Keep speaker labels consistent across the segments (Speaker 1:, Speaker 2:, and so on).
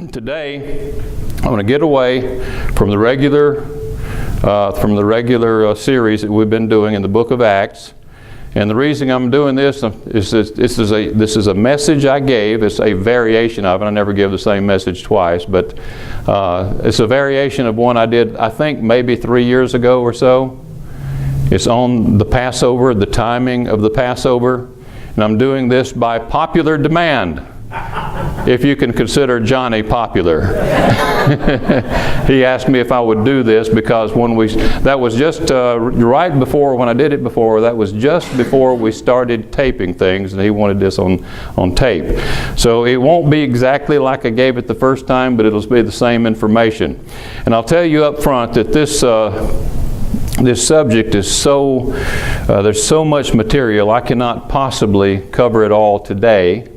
Speaker 1: Today, I'm going to get away from the regular series that we've been doing in the book of Acts. And the reason I'm doing this is this is a message I gave. It's a variation of it. I never give the same message twice, but it's a variation of one I did, I think, maybe 3 years ago or so. It's on the Passover, the timing of the Passover. And I'm doing this by popular demand, if you can consider Johnny popular. He asked me if I would do this because that was just right before, when I did it before, that was just before we started taping things, and he wanted this on tape. So it won't be exactly like I gave it the first time, but it'll be the same information. And I'll tell you up front that this subject is there's so much material, I cannot possibly cover it all today.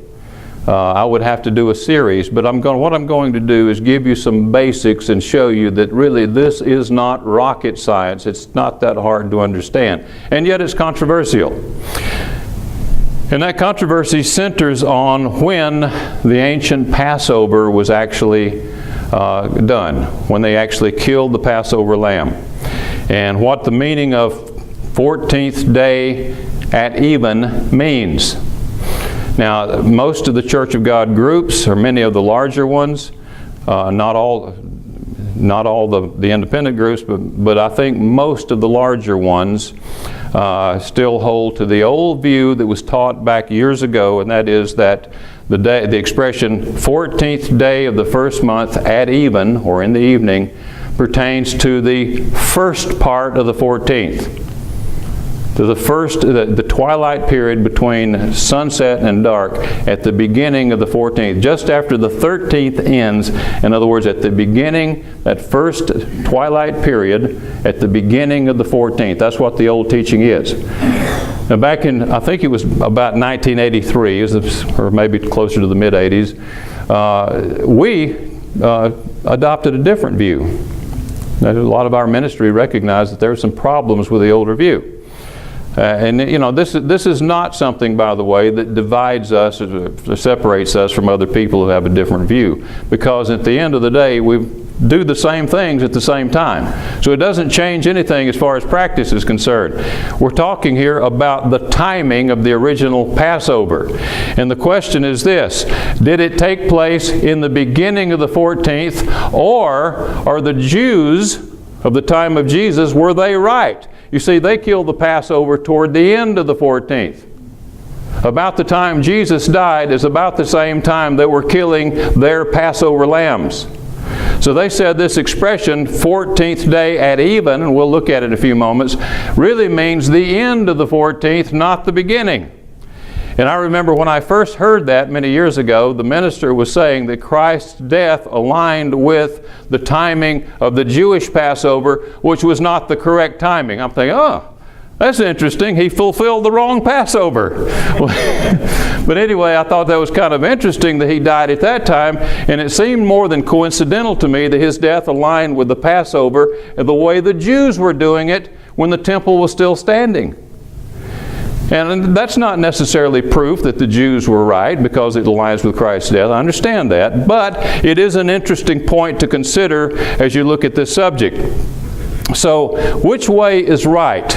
Speaker 1: I would have to do a series, but what I'm going to do is give you some basics and show you that really this is not rocket science. It's not that hard to understand, and yet it's controversial. And that controversy centers on when the ancient Passover was actually done, when they actually killed the Passover lamb, and what the meaning of 14th day at even means. Now, most of the Church of God groups, or many of the larger ones, not all the independent groups, but I think most of the larger ones still hold to the old view that was taught back years ago, and that is that the expression 14th day of the first month at even, or in the evening, pertains to the first part of the 14th. To the twilight period between sunset and dark at the beginning of the 14th, just after the 13th ends. In other words, at the beginning, that first twilight period, at the beginning of the 14th. That's what the old teaching is. Now back in, I think it was about 1983, or maybe closer to the mid-80s, we adopted a different view. Now, a lot of our ministry recognized that there were some problems with the older view. And you know, this is not something, by the way, that divides us or separates us from other people who have a different view. Because at the end of the day, we do the same things at the same time. So it doesn't change anything as far as practice is concerned. We're talking here about the timing of the original Passover. And the question is this: did it take place in the beginning of the 14th, or are the Jews of the time of Jesus, were they right? You see, they killed the Passover toward the end of the 14th. About the time Jesus died is about the same time they were killing their Passover lambs. So they said this expression, 14th day at even, and we'll look at it in a few moments, really means the end of the 14th, not the beginning. And I remember when I first heard that many years ago, the minister was saying that Christ's death aligned with the timing of the Jewish Passover, which was not the correct timing. I'm thinking, oh, that's interesting. He fulfilled the wrong Passover. But anyway, I thought that was kind of interesting that he died at that time, and it seemed more than coincidental to me that his death aligned with the Passover and the way the Jews were doing it when the temple was still standing. And that's not necessarily proof that the Jews were right because it aligns with Christ's death. I understand that. But it is an interesting point to consider as you look at this subject. So, which way is right?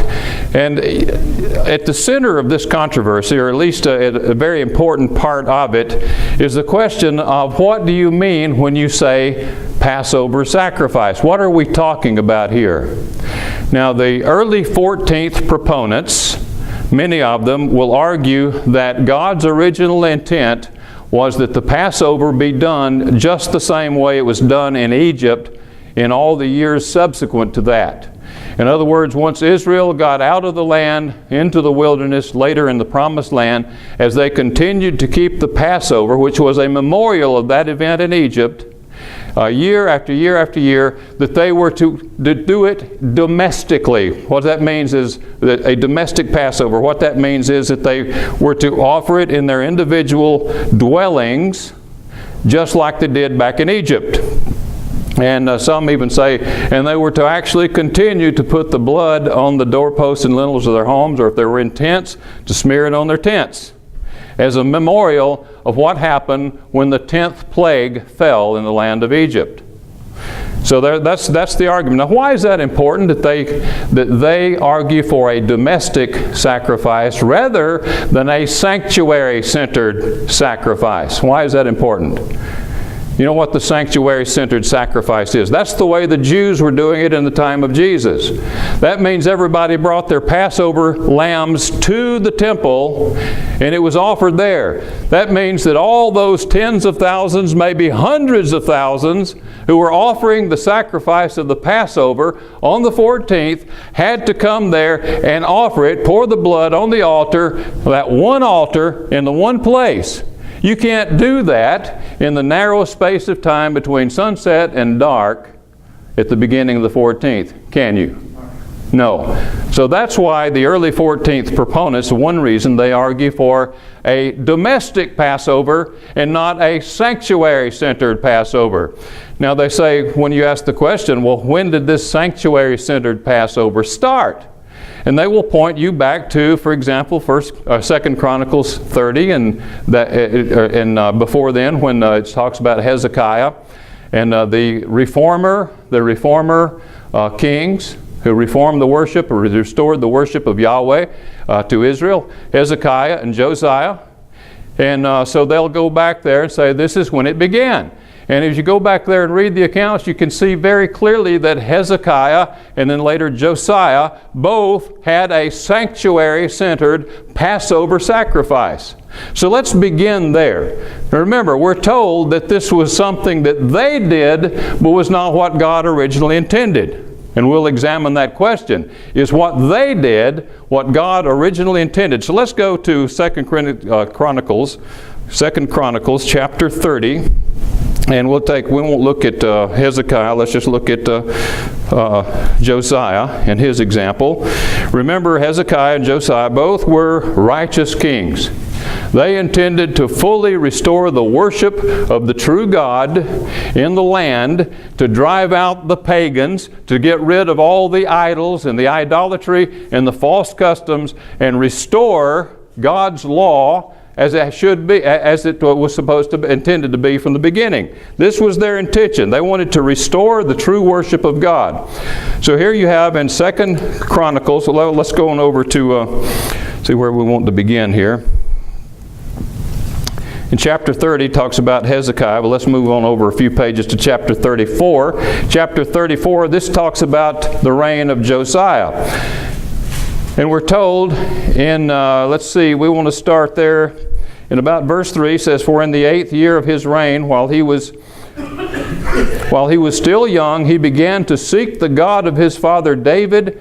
Speaker 1: And at the center of this controversy, or at least a very important part of it, is the question of what do you mean when you say Passover sacrifice? What are we talking about here? Now, the early 14th proponents, many of them will argue that God's original intent was that the Passover be done just the same way it was done in Egypt in all the years subsequent to that. In other words, once Israel got out of the land into the wilderness, later in the Promised Land, as they continued to keep the Passover, which was a memorial of that event in Egypt, year after year after year, that they were to do it domestically. What that means is that a domestic Passover. What that means is that they were to offer it in their individual dwellings, just like they did back in Egypt. And some even say, and they were to actually continue to put the blood on the doorposts and lintels of their homes, or if they were in tents, to smear it on their tents. as a memorial of what happened when the 10th plague fell in the land of Egypt. So that's the argument. Now, why is that important that they argue for a domestic sacrifice rather than a sanctuary-centered sacrifice? Why is that important? You know what the sanctuary-centered sacrifice is? That's the way the Jews were doing it in the time of Jesus. That means everybody brought their Passover lambs to the temple and it was offered there. That means that all those tens of thousands, maybe hundreds of thousands, who were offering the sacrifice of the Passover on the 14th had to come there and offer it, pour the blood on the altar, that one altar in the one place. You can't do that in the narrow space of time between sunset and dark at the beginning of the 14th, can you? No. So that's why the early 14th proponents, one reason they argue for a domestic Passover and not a sanctuary-centered Passover. Now they say, when you ask the question, well, when did this sanctuary-centered Passover start? And they will point you back to, for example, 2 Chronicles 30, and before then, when it talks about Hezekiah and the reformer kings who reformed the worship or restored the worship of Yahweh to Israel, Hezekiah and Josiah. And so they'll go back there and say, this is when it began. And as you go back there and read the accounts, you can see very clearly that Hezekiah and then later Josiah both had a sanctuary-centered Passover sacrifice. So let's begin there. Now remember, we're told that this was something that they did, but was not what God originally intended. And we'll examine that question. Is what they did what God originally intended? So let's go to 2 Chronicles chapter 30. And we won't look at Hezekiah, let's just look at Josiah and his example. Remember, Hezekiah and Josiah both were righteous kings. They intended to fully restore the worship of the true God in the land, to drive out the pagans, to get rid of all the idols and the idolatry and the false customs, and restore God's law as it should be, as it was intended to be from the beginning. This was their intention. They wanted to restore the true worship of God. So here you have in 2 Chronicles, let's go on over to see where we want to begin here. In chapter 30 talks about Hezekiah, but let's move on over a few pages to chapter 34. Chapter 34, this talks about the reign of Josiah. And we're told in, we want to start there in about verse 3, says, "For in the 8th year of his reign, while he was still young, he began to seek the God of his father David.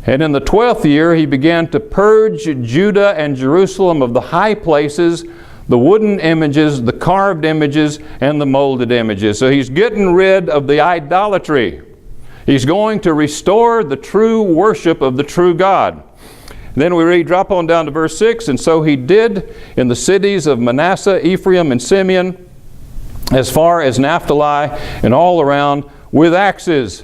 Speaker 1: And in the 12th year, he began to purge Judah and Jerusalem of the high places, the wooden images, the carved images, and the molded images." So he's getting rid of the idolatry. He's going to restore the true worship of the true God. Then we read, drop on down to verse 6, "And so he did in the cities of Manasseh, Ephraim, and Simeon, as far as Naphtali, and all around, with axes.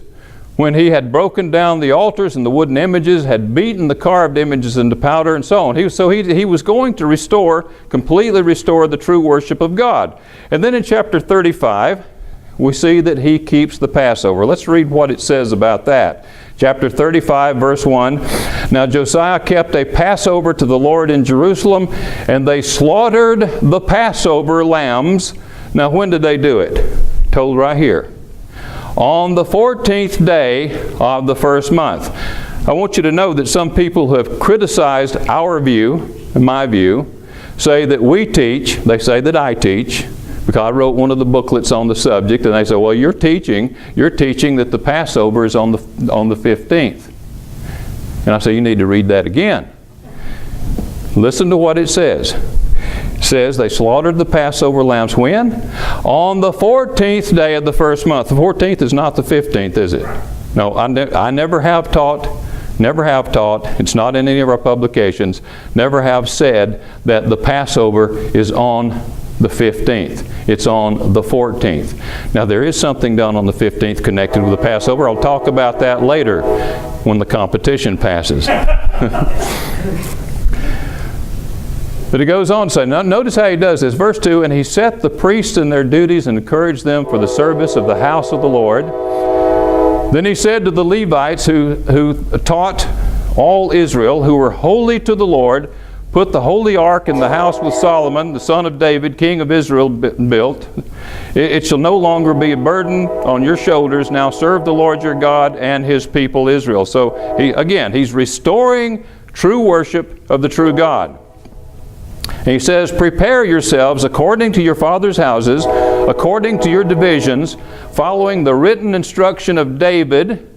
Speaker 1: When he had broken down the altars and the wooden images, had beaten the carved images into powder," and so on. He was going to completely restore the true worship of God. And then in chapter 35, we see that he keeps the Passover. Let's read what it says about that. Chapter 35, verse 1, "Now Josiah kept a Passover to the Lord in Jerusalem, and they slaughtered the Passover lambs." Now when did they do it? Told right here. "On the 14th day of the first month." I want you to know that some people who have criticized our view, and my view, say that they say that I teach, because I wrote one of the booklets on the subject, and they say, well, you're teaching that the Passover is on the 15th. And I say, you need to read that again. Listen to what it says. It says they slaughtered the Passover lambs when? On the 14th day of the first month. The 14th is not the 15th, is it? No, I never have taught, it's not in any of our publications, never have said that the Passover is on the 15th. It's on the 14th. Now there is something done on the 15th connected with the Passover. I'll talk about that later when the competition passes. But he goes on to say, now notice how he does this. Verse 2, and he set the priests in their duties and encouraged them for the service of the house of the Lord. Then he said to the Levites who taught all Israel, who were holy to the Lord, put the holy ark in the house with Solomon, the son of David, king of Israel, built. It shall no longer be a burden on your shoulders. Now serve the Lord your God and his people Israel. So he's restoring true worship of the true God. And he says, prepare yourselves according to your father's houses, according to your divisions, following the written instruction of David.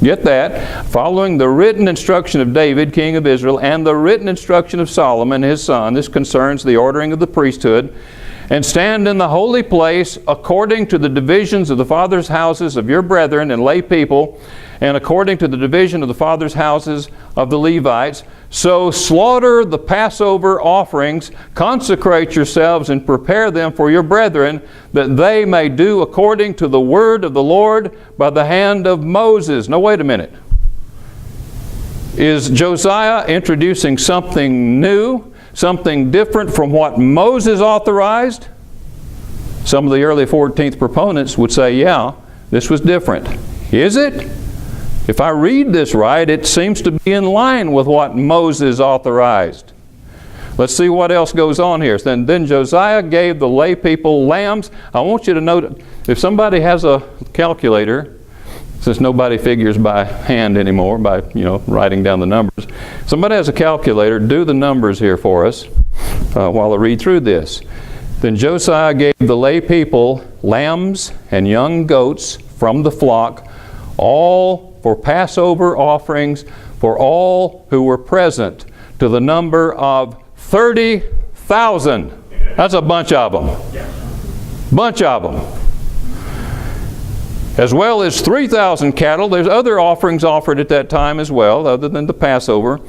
Speaker 1: Get that? Following the written instruction of David, king of Israel, and the written instruction of Solomon, his son. This concerns the ordering of the priesthood. And stand in the holy place according to the divisions of the fathers' houses of your brethren and lay people, and according to the division of the fathers' houses of the Levites. So slaughter the Passover offerings, consecrate yourselves, and prepare them for your brethren, that they may do according to the word of the Lord by the hand of Moses. Now wait a minute. Is Josiah introducing something new, something different from what Moses authorized? Some of the early 14th proponents would say, yeah, this was different. Is it? If I read this right, it seems to be in line with what Moses authorized. Let's see what else goes on here. Then Josiah gave the lay people lambs. I want you to note, if somebody has a calculator, since nobody figures by hand anymore, by writing down the numbers, somebody has a calculator, do the numbers here for us while I read through this. Then Josiah gave the lay people lambs and young goats from the flock, all for Passover offerings for all who were present, to the number of 30,000. That's a bunch of them. Bunch of them. As well as 3,000 cattle. There's other offerings offered at that time as well, other than the Passover.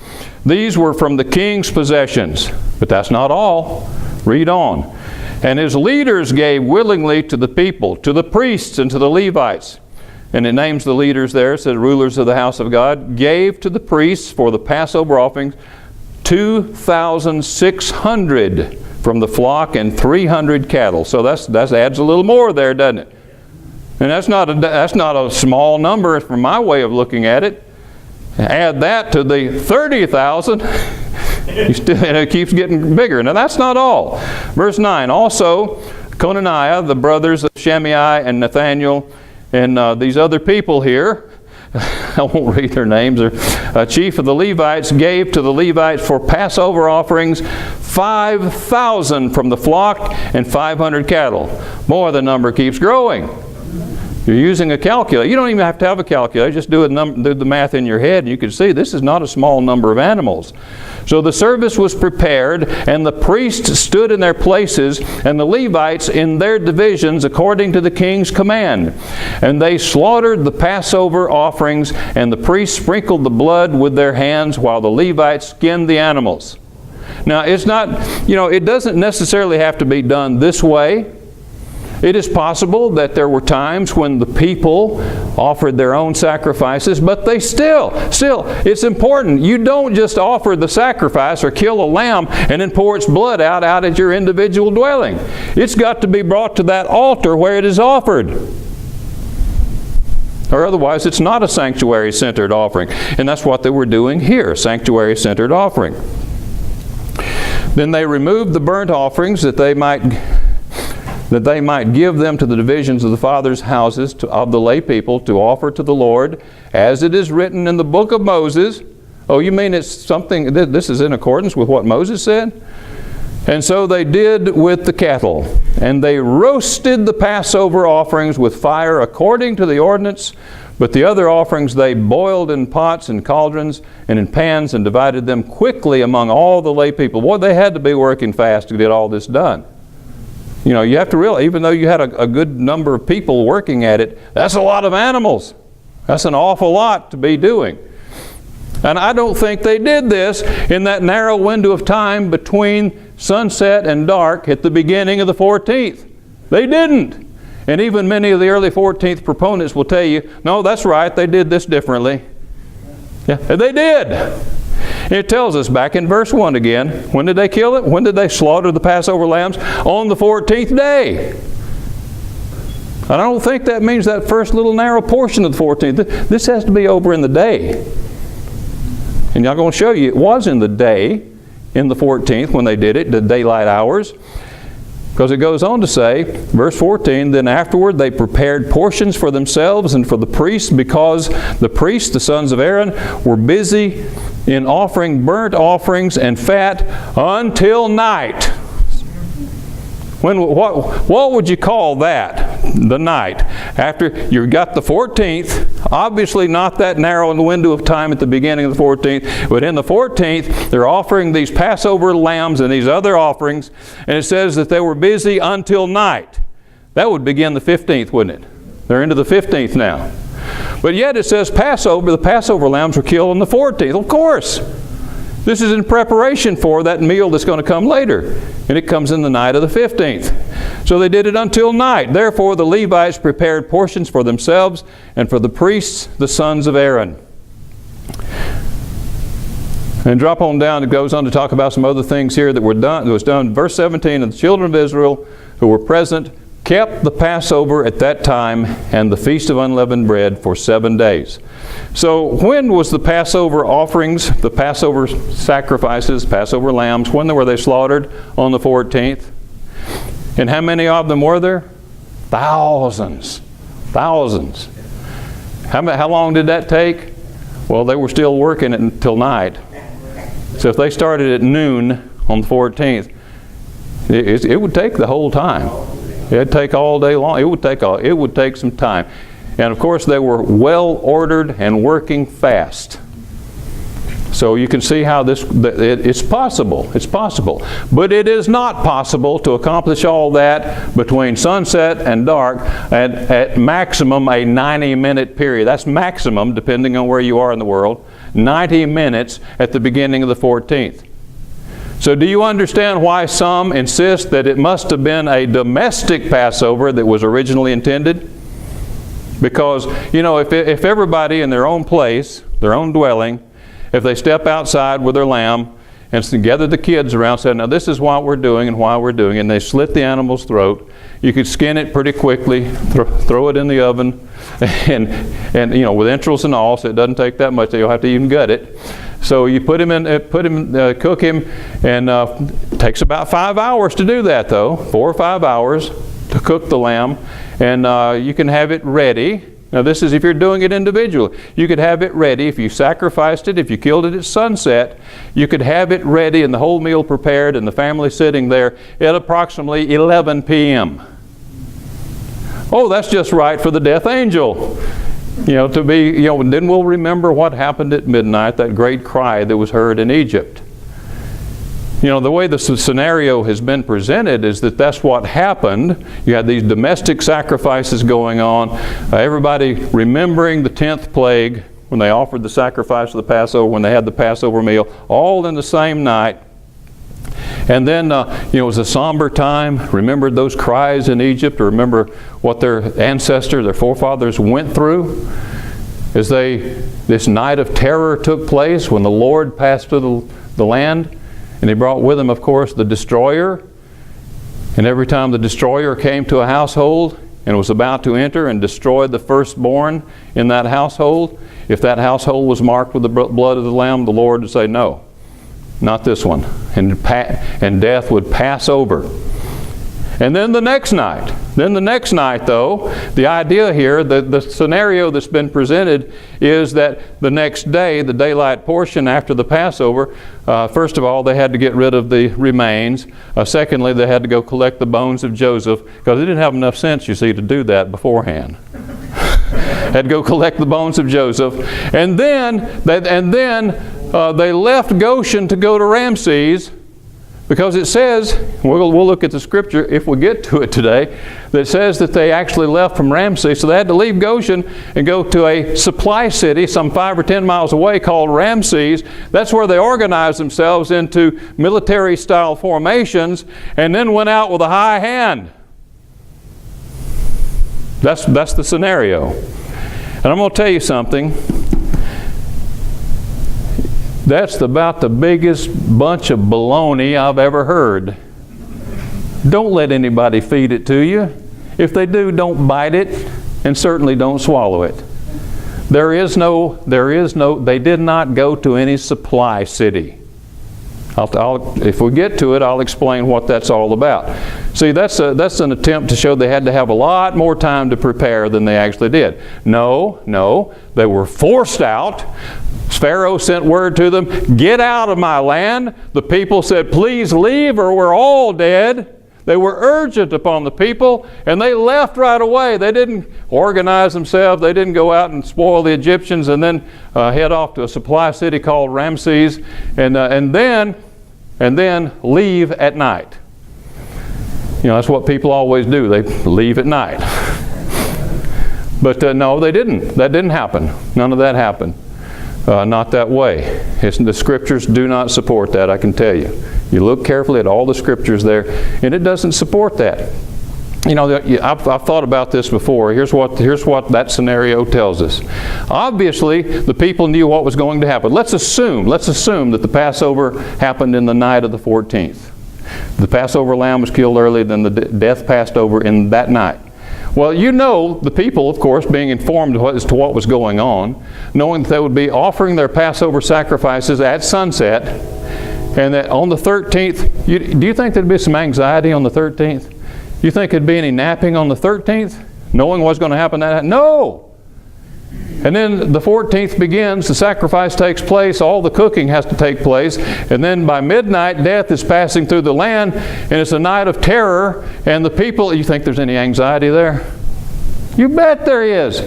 Speaker 1: These were from the king's possessions. But that's not all. Read on. And his leaders gave willingly to the people, to the priests and to the Levites. And it names the leaders there. It says rulers of the house of God gave to the priests for the Passover offerings 2,600 from the flock and 300 cattle. So that adds a little more there, doesn't it? And that's not a small number from my way of looking at it. Add that to the 30,000, and it keeps getting bigger. Now that's not all. Verse 9. Also, Conaniah, the brothers of Shimei and Nathaniel, and these other people here, I won't read their names, chief of the Levites, gave to the Levites for Passover offerings 5,000 from the flock and 500 cattle. Boy, the number keeps growing. You're using a calculator. You don't even have to have a calculator. Just do the math in your head, and you can see this is not a small number of animals. So the service was prepared, and the priests stood in their places, and the Levites in their divisions according to the king's command. And they slaughtered the Passover offerings, and the priests sprinkled the blood with their hands while the Levites skinned the animals. Now, it's not, it doesn't necessarily have to be done this way. It is possible that there were times when the people offered their own sacrifices, but they still, it's important. You don't just offer the sacrifice or kill a lamb and then pour its blood out at your individual dwelling. It's got to be brought to that altar where it is offered. Or otherwise, it's not a sanctuary-centered offering. And that's what they were doing here, a sanctuary-centered offering. Then they removed the burnt offerings that they might give them to the divisions of the fathers' houses of the lay people to offer to the Lord, as it is written in the book of Moses. Oh, you mean it's something, this is in accordance with what Moses said? And so they did with the cattle. And they roasted the Passover offerings with fire according to the ordinance, but the other offerings they boiled in pots and cauldrons and in pans and divided them quickly among all the lay people. Boy, they had to be working fast to get all this done. You have to realize, even though you had a good number of people working at it, that's a lot of animals. That's an awful lot to be doing. And I don't think they did this in that narrow window of time between sunset and dark at the beginning of the 14th. They didn't. And even many of the early 14th proponents will tell you, no, that's right, they did this differently. Yeah, they did. It tells us back in verse 1 again, when did they kill it? When did they slaughter the Passover lambs? On the 14th day. I don't think that means that first little narrow portion of the 14th. This has to be over in the day. And I'm going to show you it was in the day, in the 14th when they did it, the daylight hours. Because it goes on to say, verse 14, then afterward they prepared portions for themselves and for the priests, because the priests, the sons of Aaron, were busy in offering burnt offerings and fat until night. What would you call that? The night. After you got the 14th, obviously not that narrow in the window of time at the beginning of the 14th, but in the 14th, they're offering these Passover lambs and these other offerings, and it says that they were busy until night. That would begin the 15th, wouldn't it? They're into the 15th now. But yet it says Passover, the Passover lambs were killed on the 14th. Of course. This is in preparation for that meal that's going to come later. And it comes in the night of the 15th. So they did it until night. Therefore the Levites prepared portions for themselves and for the priests, the sons of Aaron. And drop on down, it goes on to talk about some other things here that were done. That was done. Verse 17, and the children of Israel who were present kept the Passover at that time and the Feast of Unleavened Bread for 7 days. So when was the Passover offerings, the Passover sacrifices, Passover lambs, when were they slaughtered? On the 14th. And how many of them were there? Thousands. Thousands. How long did that take? Well, they were still working it until night. So if they started at noon on the 14th, it would take the whole time. It'd take all day long. It would take some time. And of course they were well ordered and working fast. So you can see how it's possible. It's possible. But it is not possible to accomplish all that between sunset and dark at maximum a 90-minute period. That's maximum, depending on where you are in the world. 90 minutes at the beginning of the 14th. So do you understand why some insist that it must have been a domestic Passover that was originally intended? Because, you know, if everybody in their own place, their own dwelling, if they step outside with their lamb and gather the kids around and say, now this is what we're doing and why we're doing it, and they slit the animal's throat, you could skin it pretty quickly, throw it in the oven, and you know, with entrails and all, so it doesn't take that much. You'll have to even gut it. So you cook him, and it takes about 5 hours to do that, though, 4 or 5 hours to cook the lamb, and you can have it ready. Now this is if you're doing it individually. You could have it ready if you sacrificed it, if you killed it at sunset, you could have it ready and the whole meal prepared and the family sitting there at approximately 11 p.m. Oh, that's just right for the death angel. You know, then we'll remember what happened at midnight, that great cry that was heard in Egypt. You know, the way the scenario has been presented is that that's what happened. You had these domestic sacrifices going on, everybody remembering the 10th plague when they offered the sacrifice of the Passover, when they had the Passover meal, all in the same night. And then, it was a somber time. Remembered those cries in Egypt, or remember what their ancestors, their forefathers went through as this night of terror took place when the Lord passed through the land. And he brought with him, of course, the destroyer. And every time the destroyer came to a household and was about to enter and destroy the firstborn in that household, if that household was marked with the blood of the Lamb, the Lord would say, no, not this one. And death would pass over. And then the next night, though, the idea here, the scenario that's been presented is that the next day, the daylight portion after the Passover, first of all, they had to get rid of the remains. Secondly, they had to go collect the bones of Joseph, because they didn't have enough sense, you see, to do that beforehand. Had to go collect the bones of Joseph. And then they left Goshen to go to Ramses, because it says, we'll look at the scripture if we get to it today, that says that they actually left from Ramses. So they had to leave Goshen and go to a supply city some 5 or 10 miles away called Ramses. That's where they organized themselves into military-style formations and then went out with a high hand. That's the scenario. And I'm going to tell you something. That's about the biggest bunch of baloney I've ever heard. Don't let anybody feed it to you. If they do, don't bite it, and certainly don't swallow it. They did not go to any supply city. If we get to it, I'll explain what that's all about. See, that's an attempt to show they had to have a lot more time to prepare than they actually did. No, they were forced out. Pharaoh sent word to them, get out of my land. The people said, please leave or we're all dead. They were urgent upon the people, and they left right away. They didn't organize themselves. They didn't go out and spoil the Egyptians and then head off to a supply city called Ramses, and then leave at night. You know, that's what people always do. They leave at night. But no, they didn't. That didn't happen. None of that happened. Not that way. The Scriptures do not support that, I can tell you. You look carefully at all the Scriptures there, and it doesn't support that. You know, I've thought about this before. Here's what that scenario tells us. Obviously, the people knew what was going to happen. Let's assume that the Passover happened in the night of the 14th. The Passover lamb was killed early, then the death passed over in that night. Well, you know, the people, of course, being informed as to what was going on, knowing that they would be offering their Passover sacrifices at sunset, and that on the 13th, do you think there'd be some anxiety on the 13th? Do you think there'd be any napping on the 13th, knowing what's going to happen that night? No! And then the 14th begins, the sacrifice takes place, all the cooking has to take place, and then by midnight death is passing through the land, and it's a night of terror, and the people, you think there's any anxiety there? You bet there is.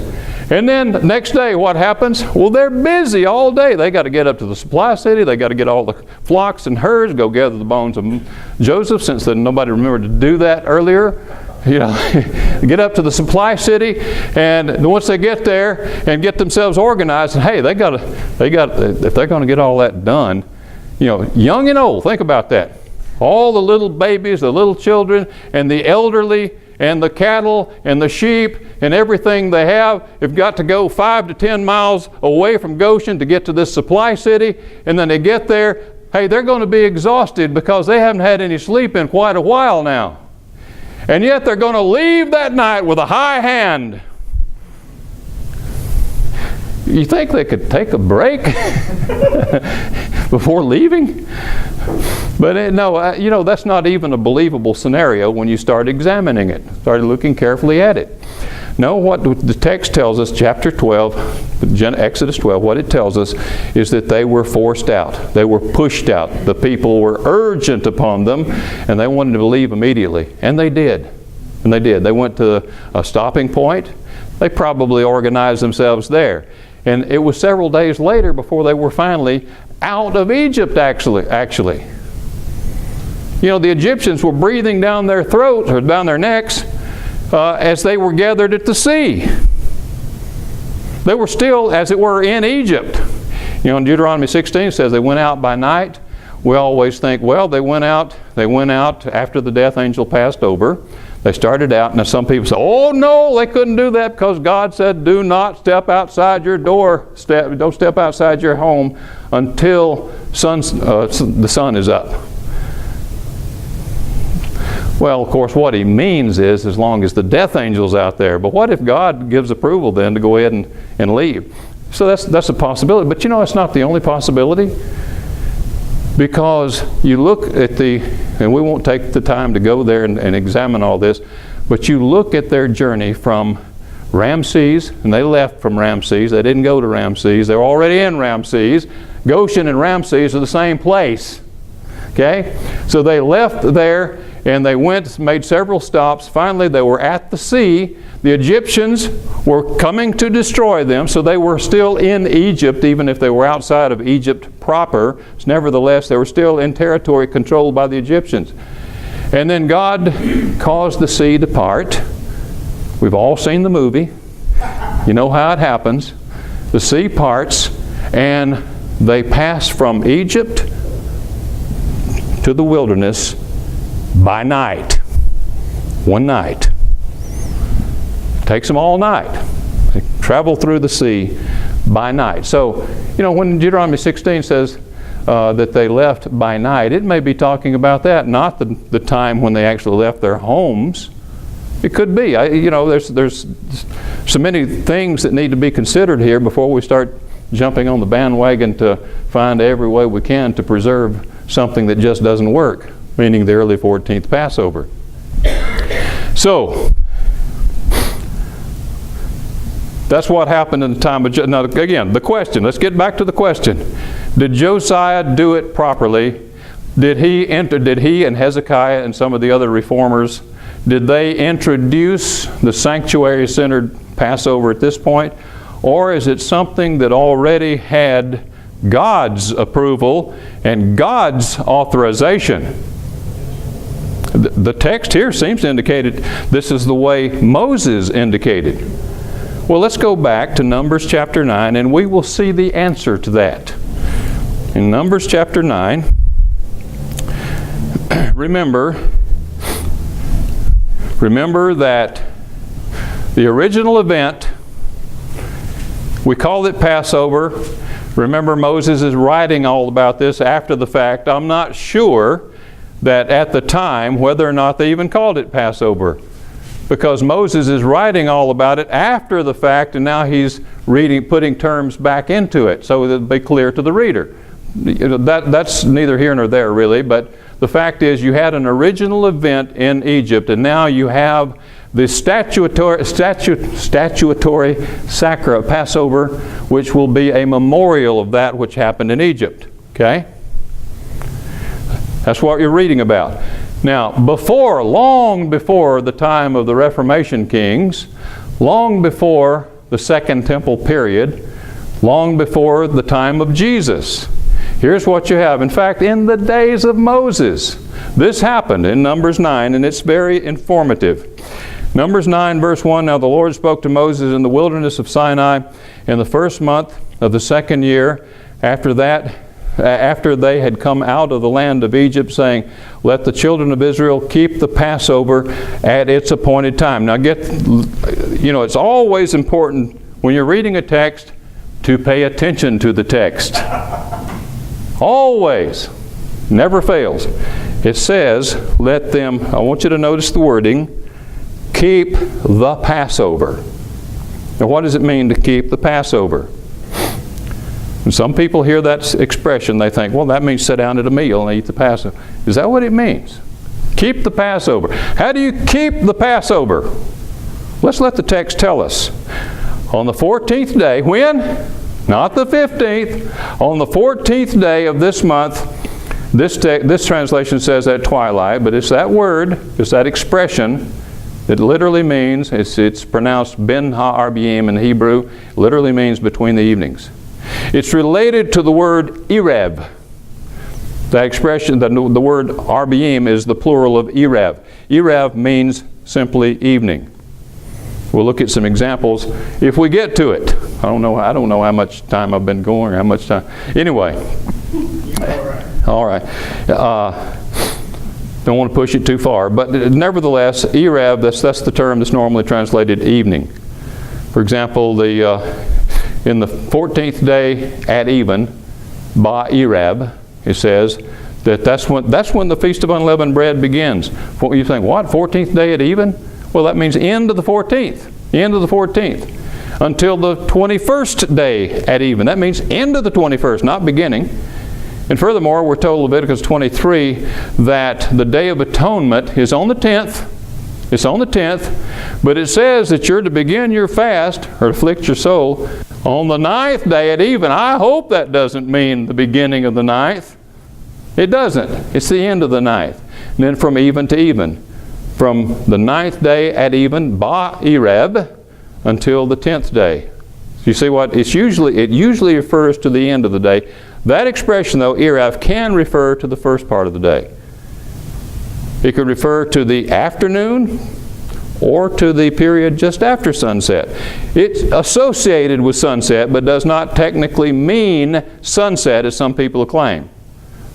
Speaker 1: And then the next day, what happens? Well, they're busy all day. They got to get up to the supply city, they got to get all the flocks and herds, go gather the bones of Joseph, since nobody remembered to do that earlier. You know, get up to the supply city, and once they get there and get themselves organized, and hey, they got if they're going to get all that done, you know, young and old, think about that. All the little babies, the little children, and the elderly, and the cattle, and the sheep, and everything they have got to go 5 to 10 miles away from Goshen to get to this supply city, and then they get there, hey, they're going to be exhausted because they haven't had any sleep in quite a while now. And yet they're going to leave that night with a high hand. You think they could take a break before leaving? But no, you know, that's not even a believable scenario when you start examining it, start looking carefully at it. No, what the text tells us, chapter 12, Exodus 12, what it tells us is that they were forced out. They were pushed out. The people were urgent upon them, and they wanted to leave immediately. And they did. And they did. They went to a stopping point. They probably organized themselves there. And it was several days later before they were finally out of Egypt, actually. You know, the Egyptians were breathing down their throats, or down their necks, as they were gathered at the sea. They were still, as it were, in Egypt. You know, in Deuteronomy 16 says they went out by night. We always think, well, they went out after the death angel passed over. They started out. Now some people say, oh no, they couldn't do that because God said, do not step outside your door. Don't step outside your home until the sun is up. Well, of course, what he means is as long as the death angel's out there. But what if God gives approval then to go ahead and leave? So that's a possibility. But you know, it's not the only possibility. Because you look at and we won't take the time to go there and examine all this, but you look at their journey from Ramses, and they left from Ramses. They didn't go to Ramses. They were already in Ramses. Goshen and Ramses are the same place. Okay? So they left there, and they made several stops. Finally, they were at the sea. The Egyptians were coming to destroy them, so they were still in Egypt, even if they were outside of Egypt proper. Nevertheless, they were still in territory controlled by the Egyptians. And then God caused the sea to part. We've all seen the movie. You know how it happens. The sea parts, and they pass from Egypt to the wilderness by night. One night. Takes them all night. They travel through the sea by night. So, you know, when Deuteronomy 16 says, that they left by night. It may be talking about that, not the time when they actually left their homes. It could be. There's so many things that need to be considered here before we start jumping on the bandwagon to find every way we can to preserve something that just doesn't work, meaning the early 14th Passover. So, that's what happened in the time of now again, the question, let's get back to the question. Did Josiah do it properly? Did he and Hezekiah and some of the other reformers, did they introduce the sanctuary-centered Passover at this point? Or is it something that already had God's approval and God's authorization? The text here seems to indicate this is the way Moses indicated. Well, let's go back to Numbers chapter 9 and we will see the answer to that. In Numbers chapter 9, remember that the original event, we called it Passover. Remember, Moses is writing all about this after the fact. I'm not sure that at the time whether or not they even called it Passover, because Moses is writing all about it after the fact, and now he's putting terms back into it so that it'll be clear to the reader. That's neither here nor there really, but the fact is you had an original event in Egypt, and now you have the statutory Passover, which will be a memorial of that which happened in Egypt. Okay? That's what you're reading about. Now, long before the time of the Reformation kings, long before the Second Temple period, long before the time of Jesus, here's what you have. In fact, in the days of Moses, this happened in Numbers 9, and it's very informative. Numbers 9, verse 1, Now the Lord spoke to Moses in the wilderness of Sinai in the first month of the second year after they had come out of the land of Egypt, saying, Let the children of Israel keep the Passover at its appointed time. Now it's always important when you're reading a text to pay attention to the text. Always. Never fails. It says, let them, I want you to notice the wording, keep the Passover. Now what does it mean to keep the Passover? And some people hear that expression, they think, well, that means sit down at a meal and eat the Passover. Is that what it means? Keep the Passover. How do you keep the Passover? Let's let the text tell us. On the 14th day, when? Not the 15th. On the 14th day of this month, this translation says at twilight, but it's that word, it's that expression. It literally means, it's pronounced Ben Ha-Arbiyim in Hebrew, literally means between the evenings. It's related to the word Erev. That expression, the word Arbiyim is the plural of Erev. Erev means simply evening. We'll look at some examples if we get to it. I don't know how much time I've been going or how much time. Anyway. All right. Don't want to push it too far. But nevertheless, Erev, that's the term that's normally translated evening. For example, in the 14th day at even, Ba Erev, it says that's when the Feast of Unleavened Bread begins. You think, what? 14th day at even? Well, that means end of the 14th. End of the 14th. Until the 21st day at even. That means end of the 21st, not beginning. And furthermore, we're told in Leviticus 23 that the Day of Atonement is on the 10th. It's on the 10th. But it says that you're to begin your fast, or afflict your soul, on the 9th day at even. I hope that doesn't mean the beginning of the 9th. It doesn't. It's the end of the 9th. And then from even to even. From the 9th day at even, Ba Erev, until the 10th day. You see what? It usually refers to the end of the day. That expression, though, Erev, can refer to the first part of the day. It could refer to the afternoon or to the period just after sunset. It's associated with sunset, but does not technically mean sunset, as some people claim.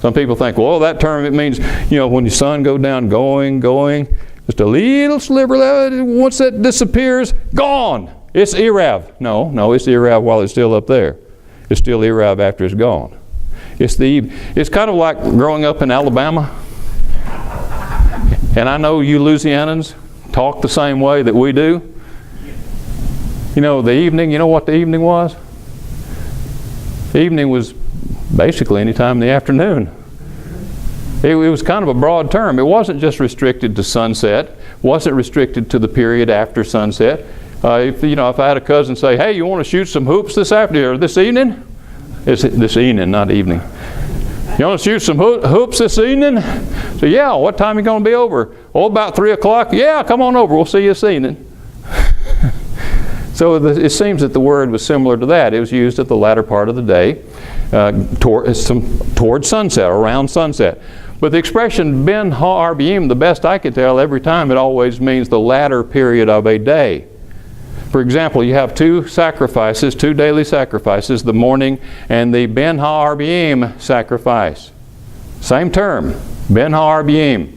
Speaker 1: Some people think, well, that term, it means, when the sun goes down, going, just a little sliver, once that disappears, gone. It's Erev. No, it's Erev while it's still up there. It's still Erev after it's gone. It's the evening. It's kind of like growing up in Alabama. And I know you Louisianans talk the same way that we do. You know, the evening, you know what the evening was? The evening was basically any time in the afternoon. It was kind of a broad term. It wasn't just restricted to sunset. Wasn't restricted to the period after sunset. If I had a cousin say, "Hey, you want to shoot some hoops this afternoon or this evening?" It's this evening, not evening. "You want to shoot some hoops this evening?" So, "Yeah, what time are you going to be over?" "Oh, about 3 o'clock. "Yeah, come on over. We'll see you this evening." So it seems that the word was similar to that. It was used at the latter part of the day, toward sunset, around sunset. But the expression ben ha-arbiyim, the best I could tell, every time it always means the latter period of a day. For example, you have two sacrifices, two daily sacrifices, the morning and the ben ha-arbiyim sacrifice. Same term, ben ha-arbiyim,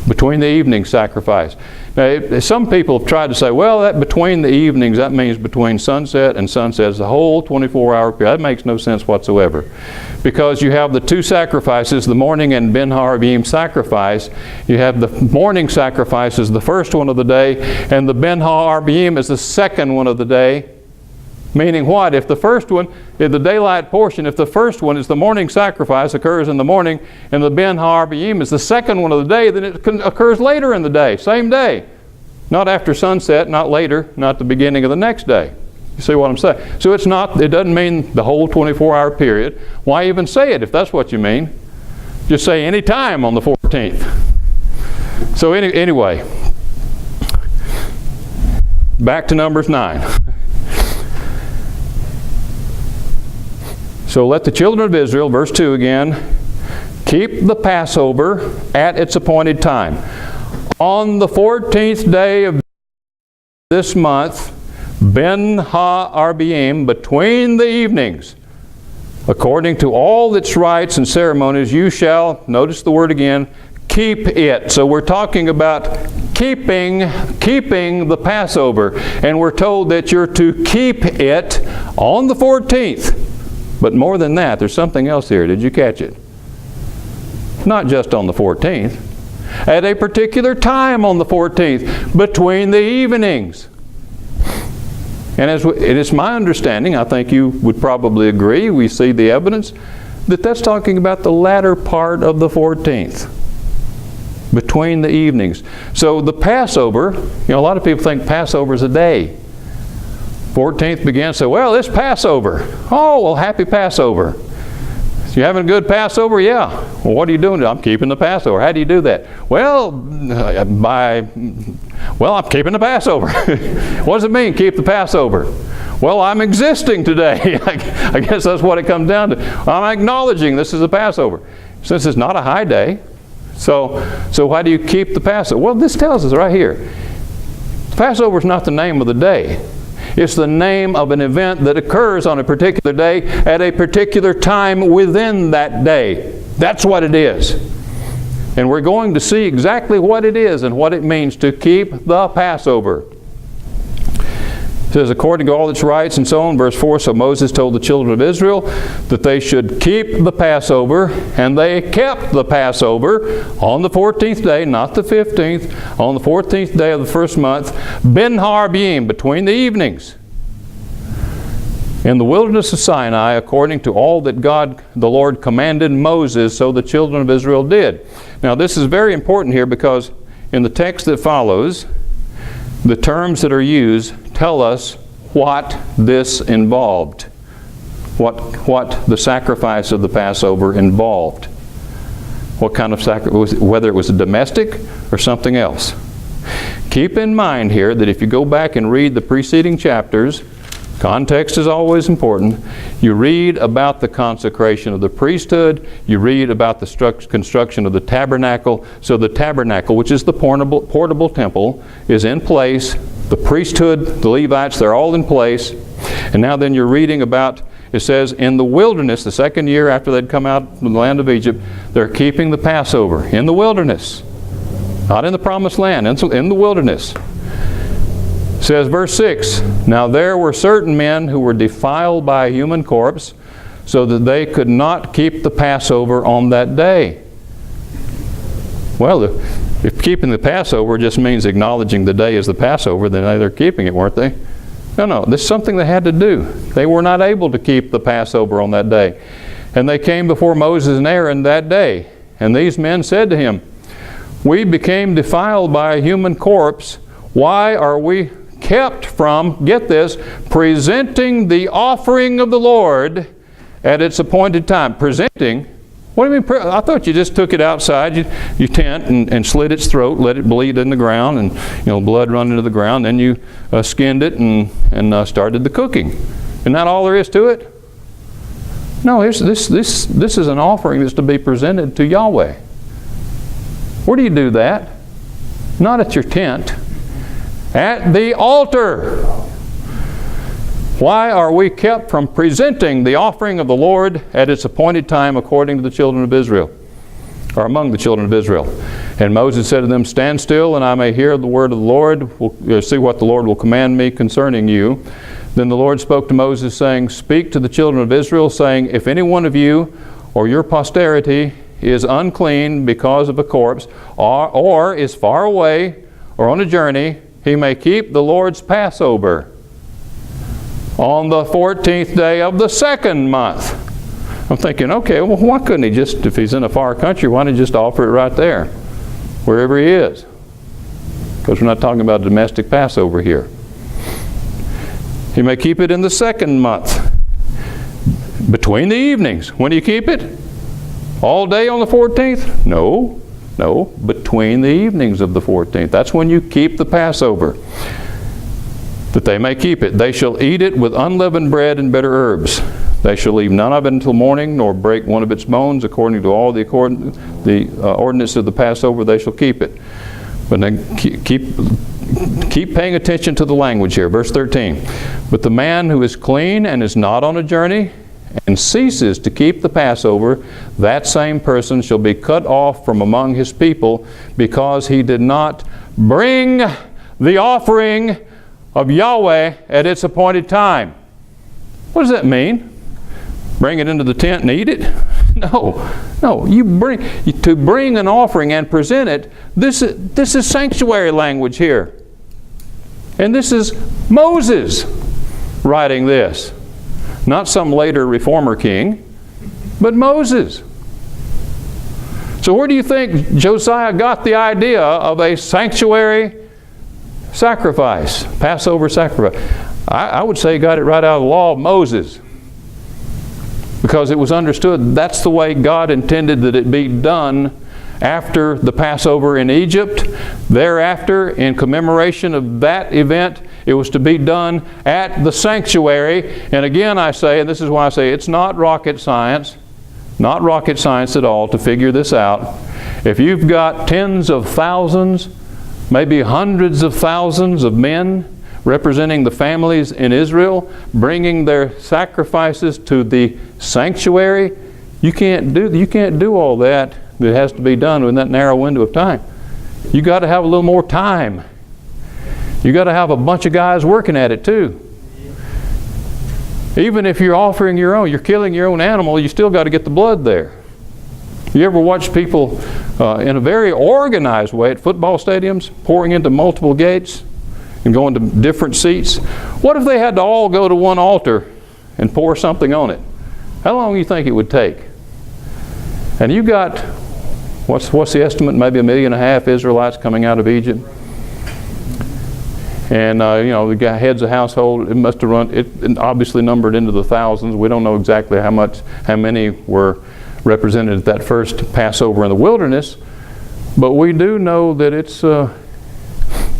Speaker 1: between the evening sacrifice. Now, some people have tried to say, well, that between the evenings, that means between sunset and sunset is the whole 24-hour period. That makes no sense whatsoever. Because you have the two sacrifices, the morning and ben ha-arbiyim sacrifice. You have the morning sacrifice is the first one of the day, and the ben ha-arbiyim is the second one of the day. Meaning what? If the first one, in the daylight portion, if the first one is the morning sacrifice, occurs in the morning, and the ben ha-arbiyim is the second one of the day, then it occurs later in the day, same day. Not after sunset, not later, not the beginning of the next day. You see what I'm saying? So it doesn't mean the whole 24-hour period. Why even say it if that's what you mean? Just say any time on the 14th. So anyway, back to Numbers 9. So let the children of Israel, verse 2 again, keep the Passover at its appointed time. On the 14th day of this month, ben ha-arbiyim, between the evenings, according to all its rites and ceremonies, you shall, notice the word again, keep it. So we're talking about keeping the Passover. And we're told that you're to keep it on the 14th. But more than that, there's something else here. Did you catch it? Not just on the 14th. At a particular time on the 14th, between the evenings. And it is my understanding, I think you would probably agree, we see the evidence, that that's talking about the latter part of the 14th. Between the evenings. So the Passover, a lot of people think Passover is a day. 14th begins, say, well, it's Passover. Oh, well, happy Passover. You having a good Passover? Yeah. Well, what are you doing? I'm keeping the Passover. How do you do that? Well, I'm keeping the Passover. What does it mean, keep the Passover? Well, I'm existing today. I guess that's what it comes down to. I'm acknowledging this is a Passover. Since it's not a high day, so why do you keep the Passover? Well, this tells us right here. Passover is not the name of the day. It's the name of an event that occurs on a particular day at a particular time within that day. That's what it is. And we're going to see exactly what it is and what it means to keep the Passover. It says, according to all its rites and so on, verse 4, so Moses told the children of Israel that they should keep the Passover, and they kept the Passover on the 14th day, not the 15th, on the 14th day of the first month, ben ha-arbiyim, between the evenings, in the wilderness of Sinai, according to all that God the Lord commanded Moses, so the children of Israel did. Now this is very important here because in the text that follows, the terms that are used tell us what this involved, what the sacrifice of the Passover involved. What kind of sacrifice, whether it was a domestic or something else. Keep in mind here that if you go back and read the preceding chapters, context is always important. You read about the consecration of the priesthood. You read about the construction of the tabernacle. So the tabernacle, which is the portable temple, is in place. The priesthood, the Levites, they're all in place. And now then you're reading about, it says, in the wilderness, the second year after they'd come out from the land of Egypt, they're keeping the Passover in the wilderness. Not in the promised land, in the wilderness. It says, verse 6, now there were certain men who were defiled by a human corpse, so that they could not keep the Passover on that day. Well, if keeping the Passover just means acknowledging the day as the Passover, then they're keeping it, weren't they? No, this is something they had to do. They were not able to keep the Passover on that day. And they came before Moses and Aaron that day. And these men said to him, "We became defiled by a human corpse. Why are we kept from," get this, "presenting the offering of the Lord at its appointed time?" Presenting? What do you mean? I thought you just took it outside, you tent and slit its throat, let it bleed in the ground, and blood run into the ground. Then you skinned it and started the cooking. Isn't that all there is to it? No, this is an offering that's to be presented to Yahweh. Where do you do that? Not at your tent. At the altar. Why are we kept from presenting the offering of the Lord at its appointed time according to the children of Israel? Or among the children of Israel. And Moses said to them, "Stand still, and I may hear the word of the Lord, see what the Lord will command me concerning you." Then the Lord spoke to Moses, saying, "Speak to the children of Israel, saying, if any one of you or your posterity is unclean because of a corpse, or is far away, or on a journey, he may keep the Lord's Passover on the 14th day of the second month." I'm thinking, okay, well, why couldn't he just, if he's in a far country, why don't he just offer it right there, wherever he is? Because we're not talking about domestic Passover here. He may keep it in the second month, between the evenings. When do you keep it? All day on the 14th? No, between the evenings of the 14th. That's when you keep the Passover, that they may keep it. They shall eat it with unleavened bread and bitter herbs. They shall leave none of it until morning, nor break one of its bones. According to all the ordinance of the Passover, they shall keep it. But then keep paying attention to the language here. Verse 13. But the man who is clean and is not on a journey and ceases to keep the Passover, that same person shall be cut off from among his people, because he did not bring the offering of Yahweh at its appointed time. What does that mean? Bring it into the tent and eat it? No. To bring an offering and present it. This is sanctuary language here. And this is Moses writing this. Not some later reformer king, but Moses. So where do you think Josiah got the idea of a sanctuary sacrifice, Passover sacrifice? I would say he got it right out of the law of Moses, because it was understood that's the way God intended that it be done after the Passover in Egypt. Thereafter, in commemoration of that event, it was to be done at the sanctuary. And again I say, and this is why I say it's not rocket science at all to figure this out. If you've got tens of thousands, maybe hundreds of thousands of men representing the families in Israel, bringing their sacrifices to the sanctuary, you can't do all that. It has to be done in that narrow window of time. You got to have a little more time. You got to have a bunch of guys working at it too. Even if you're offering your own, you're killing your own animal, you still got to get the blood there. You ever watch people in a very organized way at football stadiums, pouring into multiple gates and going to different seats? What if they had to all go to one altar and pour something on it? How long do you think it would take? And you got, what's the estimate? Maybe 1.5 million Israelites coming out of Egypt. And the guy heads of household, it must have run, it obviously numbered into the thousands. We don't know exactly how many were represented at that first Passover in the wilderness, but we do know that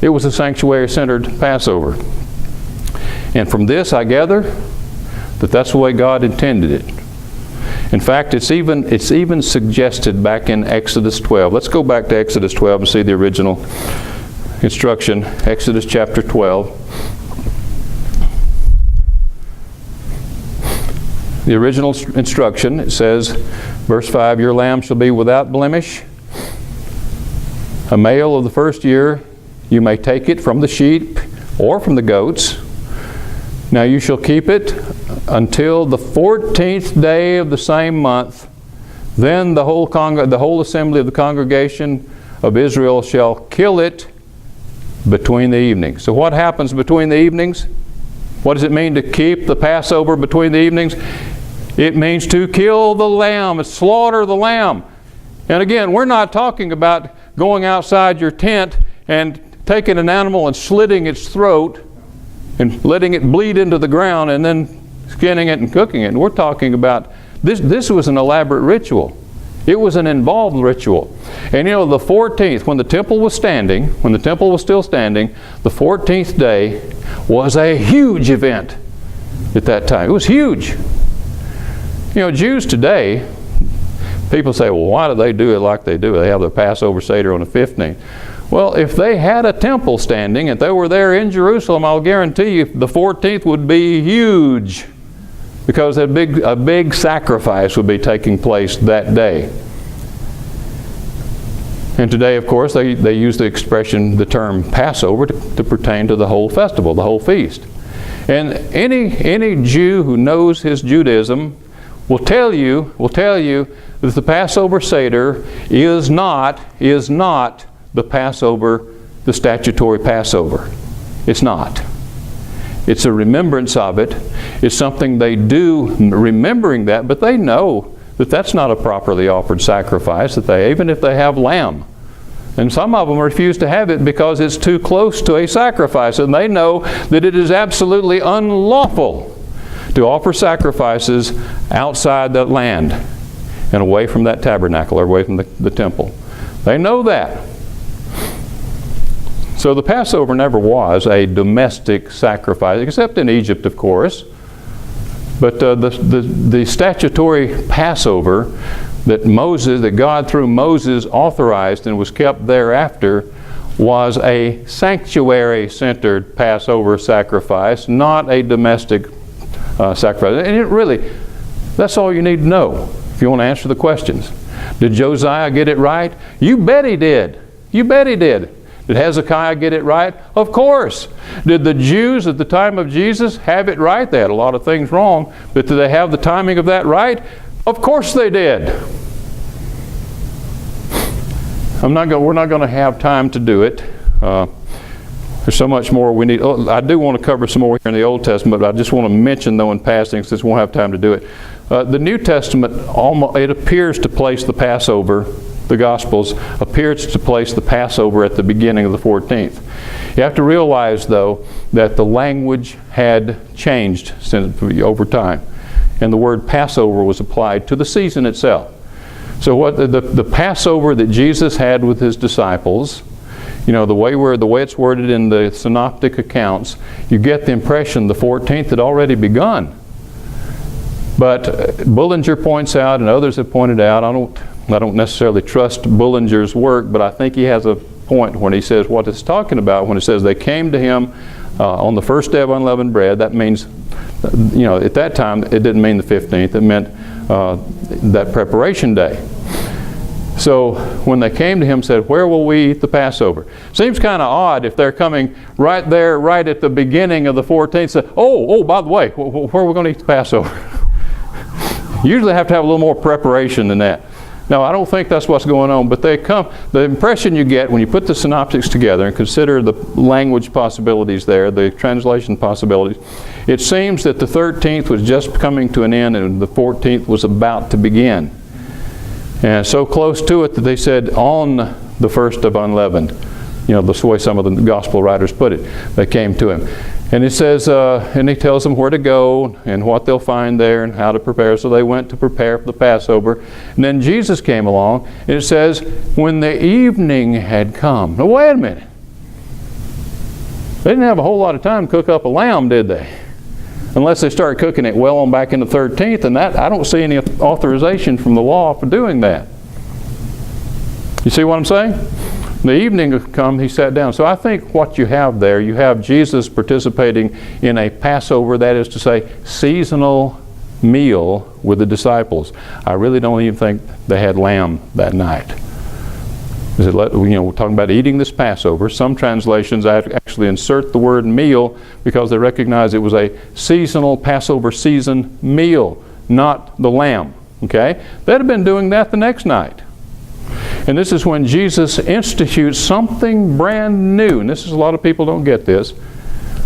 Speaker 1: it was a sanctuary-centered Passover. And from this I gather that that's the way God intended it. In fact, it's even suggested back in Exodus 12. Let's go back to Exodus 12 and see the original instruction. Exodus chapter 12. The original instruction, it says, verse 5, "Your lamb shall be without blemish, a male of the first year. You may take it from the sheep or from the goats. Now you shall keep it until the 14th day of the same month, then the whole assembly of the congregation of Israel shall kill it between the evenings. So what happens between the evenings? What does it mean to keep the Passover between the evenings? It means to kill the lamb, slaughter the lamb. And again, we're not talking about going outside your tent and taking an animal and slitting its throat and letting it bleed into the ground and then skinning it and cooking it. We're talking about this was an elaborate ritual. It was an involved ritual. And you know, the 14th, when the temple was still standing, the 14th day was a huge event at that time. It was huge. You know, Jews today, people say, well, why do they do it like they do? They have their Passover Seder on the 15th. Well, if they had a temple standing, if they were there in Jerusalem, I'll guarantee you the 14th would be huge, because a big sacrifice would be taking place that day. And today, of course, they use the term Passover to pertain to the whole festival, the whole feast. And any Jew who knows his Judaism will tell you that the Passover Seder is not the Passover, the statutory Passover. It's not. It's a remembrance of it. It's something they do remembering that, but they know that that's not a properly offered sacrifice, even if they have lamb. And some of them refuse to have it because it's too close to a sacrifice, and they know that it is absolutely unlawful to offer sacrifices outside that land and away from that tabernacle or away from the temple. They know that. So the Passover never was a domestic sacrifice, except in Egypt, of course. But the statutory Passover that God through Moses authorized and was kept thereafter was a sanctuary-centered Passover sacrifice, not a domestic sacrifice. And that's all you need to know if you want to answer the questions. Did Josiah get it right? You bet he did. You bet he did. Did Hezekiah get it right? Of course. Did the Jews at the time of Jesus have it right? They had a lot of things wrong, but did they have the timing of that right? Of course they did. We're not going to have time to do it. There's so much more we need. I do want to cover some more here in the Old Testament, but I just want to mention, though, in passing, since we won't have time to do it. The New Testament, it appears to place the Passover, the Gospels appears to place the Passover at the beginning of the 14th. You have to realize, though, that the language had changed over time, and the word Passover was applied to the season itself. So what the Passover that Jesus had with his disciples, you know, the way it's worded in the synoptic accounts, you get the impression the 14th had already begun. But Bullinger points out, and others have pointed out, I don't necessarily trust Bullinger's work, but I think he has a point when he says what it's talking about when it says they came to him on the first day of unleavened bread. That means, you know, at that time it didn't mean the 15th, it meant that preparation day. So when they came to him, said, where will we eat the Passover? Seems kind of odd if they're coming right there, right at the beginning of the 14th, say, oh, by the way, where are we going to eat the Passover? Usually have to have a little more preparation than that. No, I don't think that's what's going on, but the impression you get when you put the synoptics together and consider the language possibilities there, the translation possibilities, it seems that the 13th was just coming to an end and the 14th was about to begin. And so close to it that they said on the first of unleavened, you know, the way some of the gospel writers put it, they came to him. And it says, and he tells them where to go and what they'll find there and how to prepare. So they went to prepare for the Passover. And then Jesus came along, and it says, when the evening had come. Now wait a minute. They didn't have a whole lot of time to cook up a lamb, did they? Unless they started cooking it well on back in the 13th, and that I don't see any authorization from the law for doing that. You see what I'm saying? The evening had come, he sat down. So I think what you have there, you have Jesus participating in a Passover, that is to say, seasonal meal with the disciples. I really don't even think they had lamb that night. We're talking about eating this Passover. Some translations actually insert the word meal because they recognize it was a seasonal Passover season meal, not the lamb. Okay? They'd have been doing that the next night. And this is when Jesus institutes something brand new. And this is, a lot of people don't get this.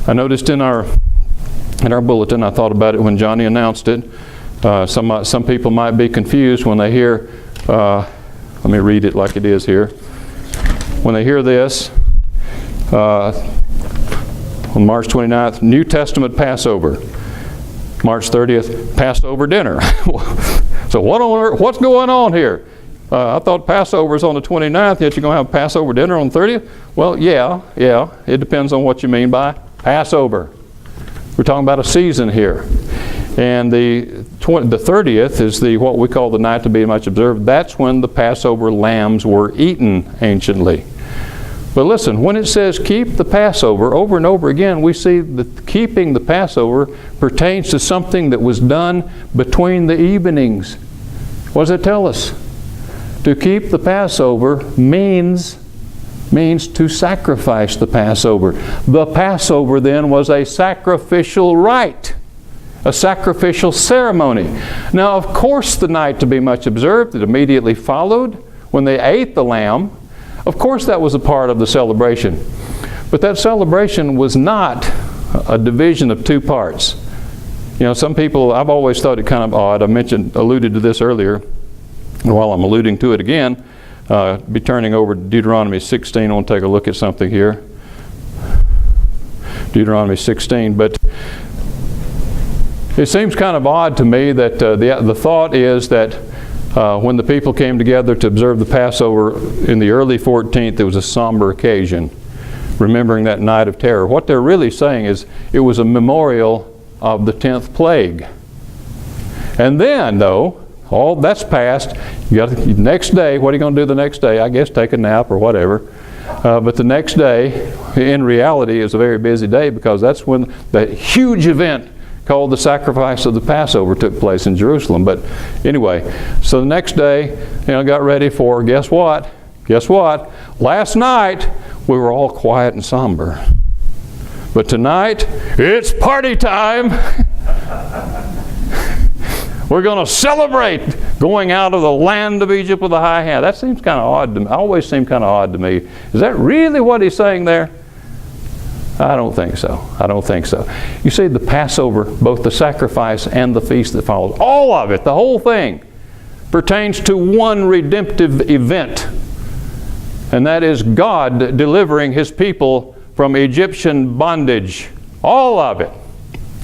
Speaker 1: I noticed in our bulletin, I thought about it when Johnny announced it. Some people might be confused when they hear, let me read it like it is here. When they hear this, on March 29th, New Testament Passover. March 30th, Passover dinner. So what on earth, what's going on here? I thought Passover is on the 29th, yet you're going to have Passover dinner on the 30th? Well, yeah, it depends on what you mean by Passover. We're talking about a season here. And the 30th is what we call the night to be much observed. That's when the Passover lambs were eaten anciently. But listen, when it says keep the Passover, over and over again, we see that keeping the Passover pertains to something that was done between the evenings. What does it tell us? To keep the Passover means to sacrifice the Passover. The Passover then was a sacrificial rite, a sacrificial ceremony. Now, of course, the night to be much observed that immediately followed when they ate the lamb, of course that was a part of the celebration. But that celebration was not a division of two parts. Some people, I've always thought it kind of odd. I alluded to this earlier. While I'm alluding to it again, be turning over to Deuteronomy 16. I want to take a look at something here. Deuteronomy 16. But it seems kind of odd to me that the thought is that when the people came together to observe the Passover in the early 14th, it was a somber occasion, remembering that night of terror. What they're really saying is it was a memorial of the 10th plague. And then, though, all that's past. You got the next day. What are you going to do the next day? I guess take a nap or whatever. But the next day, in reality, is a very busy day because that's when the huge event called the sacrifice of the Passover took place in Jerusalem. But anyway, so the next day, got ready for, guess what? Guess what? Last night, we were all quiet and somber. But tonight, it's party time. We're going to celebrate going out of the land of Egypt with a high hand. That seems kind of odd to me. Always seemed kind of odd to me. Is that really what he's saying there? I don't think so. I don't think so. You see, the Passover, both the sacrifice and the feast that follows, all of it, the whole thing, pertains to one redemptive event. And that is God delivering His people from Egyptian bondage. All of it.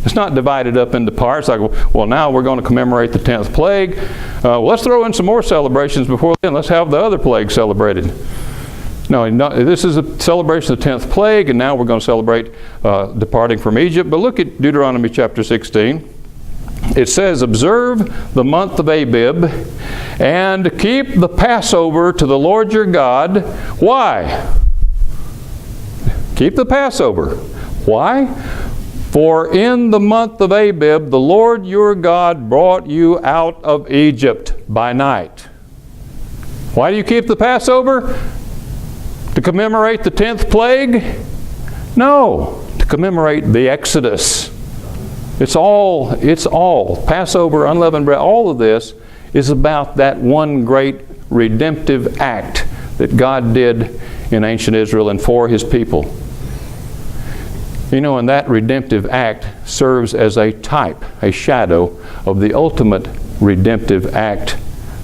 Speaker 1: It's not divided up into parts like, well, now we're going to commemorate the 10th plague. Let's throw in some more celebrations before then. Let's have the other plague celebrated. No, this is a celebration of the 10th plague, and now we're going to celebrate departing from Egypt. But look at Deuteronomy chapter 16. It says, observe the month of Abib and keep the Passover to the Lord your God. Why? Keep the Passover. Why? For in the month of Abib, the Lord your God brought you out of Egypt by night. Why do you keep the Passover? To commemorate the 10th plague? No, to commemorate the Exodus. It's all. Passover, unleavened bread, all of this is about that one great redemptive act that God did in ancient Israel and for His people. And that redemptive act serves as a type, a shadow of the ultimate redemptive act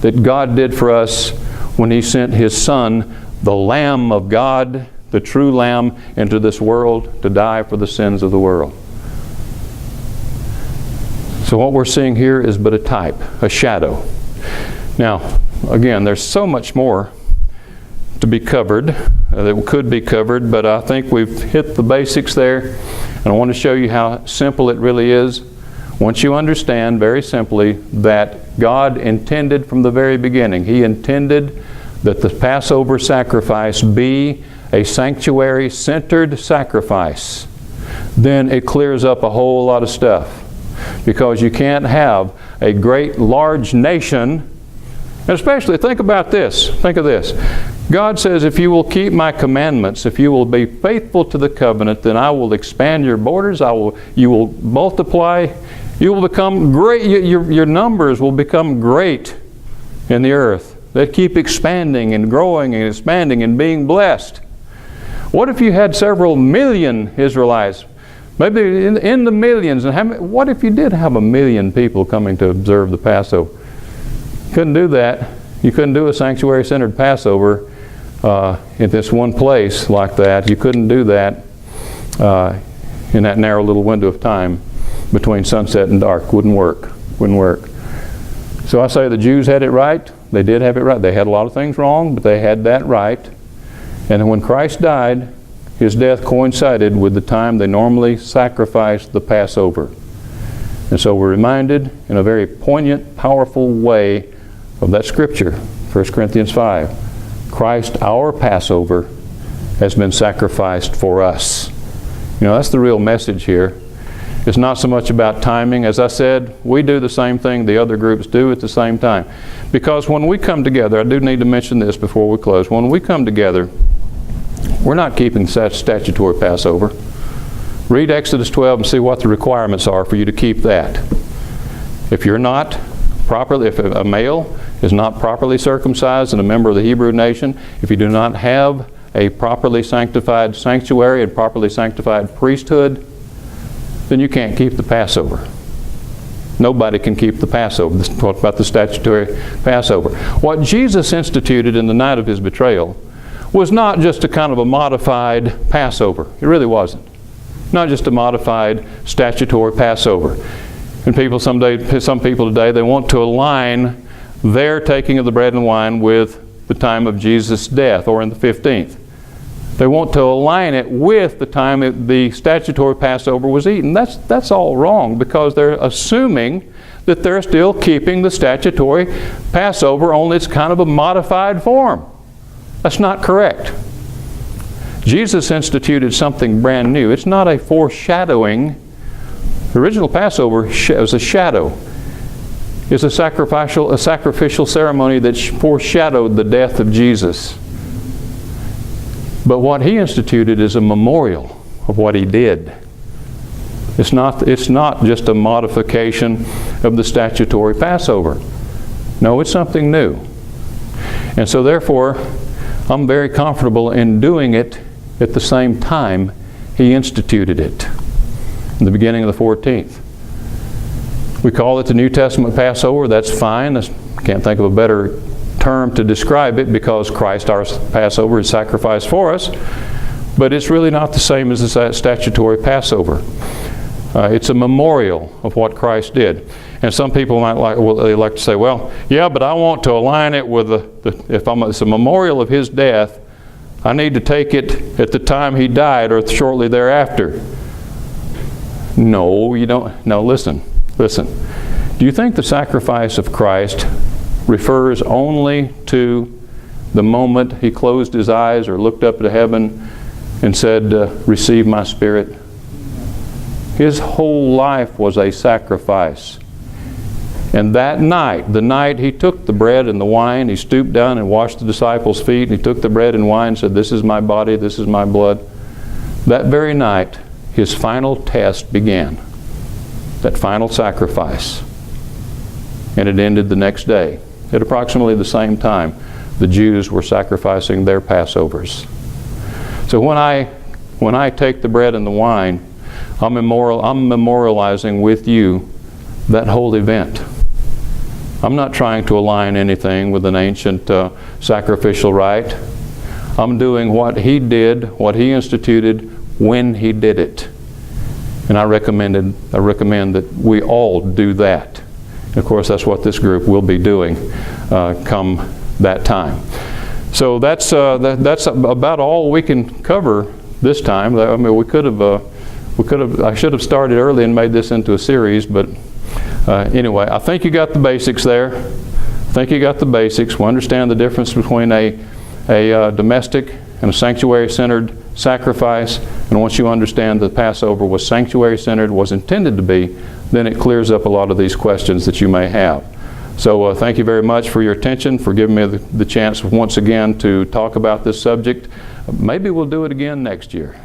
Speaker 1: that God did for us when He sent His Son, the Lamb of God, the true Lamb, into this world to die for the sins of the world. So what we're seeing here is but a type, a shadow. Now, again, there's so much more to be covered that could be covered, but I think we've hit the basics there, and I want to show you how simple it really is. Once you understand very simply that God intended from the very beginning, He intended that the Passover sacrifice be a sanctuary-centered sacrifice, then it clears up a whole lot of stuff. Because you can't have a great large nation, and especially think about this, think of this. God says, if you will keep my commandments, if you will be faithful to the covenant, then I will expand your borders, you will multiply, you will become great, your numbers will become great in the earth. They keep expanding and growing and expanding and being blessed. What if you had several million Israelites? Maybe in the millions. And what if you did have 1 million people coming to observe the Passover? Couldn't do that. You couldn't do a sanctuary-centered Passover in this one place like that. You couldn't do that in that narrow little window of time between sunset and dark. Wouldn't work. Wouldn't work. So I say the Jews had it right. They did have it right. They had a lot of things wrong, but they had that right. And when Christ died, his death coincided with the time they normally sacrificed the Passover. And so we're reminded in a very poignant, powerful way of that scripture, 1 Corinthians 5. Christ, our Passover, has been sacrificed for us. You know, that's the real message here. It's not so much about timing. As I said, we do the same thing the other groups do at the same time. Because when we come together, I do need to mention this before we close. When we come together, we're not keeping statutory Passover. Read Exodus 12 and see what the requirements are for you to keep that. If you're not properly, if a male is not properly circumcised and a member of the Hebrew nation, if you do not have a properly sanctified sanctuary and properly sanctified priesthood, then you can't keep the Passover. Nobody can keep the Passover. This is about the statutory Passover. What Jesus instituted in the night of his betrayal was not just a kind of a modified Passover. It really wasn't. Not just a modified statutory Passover. And some people today, they want to align their taking of the bread and wine with the time of Jesus' death, or in the 15th. They want to align it with the time the statutory Passover was eaten. That's all wrong, because they're assuming that they're still keeping the statutory Passover, only it's kind of a modified form. That's not correct. Jesus instituted something brand new. It's not a foreshadowing. The original Passover was a shadow. It's a sacrificial ceremony that foreshadowed the death of Jesus. But what he instituted is a memorial of what he did. It's not just a modification of the statutory Passover. No, it's something new. And so therefore, I'm very comfortable in doing it at the same time he instituted it, in the beginning of the 14th. We call it the New Testament Passover. That's fine. I can't think of a better term to describe it, because Christ, our Passover, is sacrificed for us. But it's really not the same as the statutory Passover. It's a memorial of what Christ did. And some people might like to say, well, yeah, but I want to align it with it's a memorial of his death, I need to take it at the time he died or shortly thereafter. No, you don't. No, listen. Do you think the sacrifice of Christ refers only to the moment he closed his eyes or looked up to heaven and said, receive my spirit? His whole life was a sacrifice. And that night, the night he took the bread and the wine, he stooped down and washed the disciples' feet, and he took the bread and wine and said, this is my body, this is my blood. That very night, his final test began. That final sacrifice. And it ended the next day. At approximately the same time, the Jews were sacrificing their Passovers. So when I take the bread and the wine, I'm memorializing with you that whole event. I'm not trying to align anything with an ancient sacrificial rite. I'm doing what he did, what he instituted when he did it. And I recommend that we all do that. And of course, that's what this group will be doing come that time. So that's about all we can cover this time. I mean, I should have started early and made this into a series, but anyway, I think you got the basics there. I think you got the basics. We understand the difference between a domestic and a sanctuary-centered sacrifice. And once you understand that Passover was sanctuary-centered, was intended to be, then it clears up a lot of these questions that you may have. So thank you very much for your attention, for giving me the chance once again to talk about this subject. Maybe we'll do it again next year.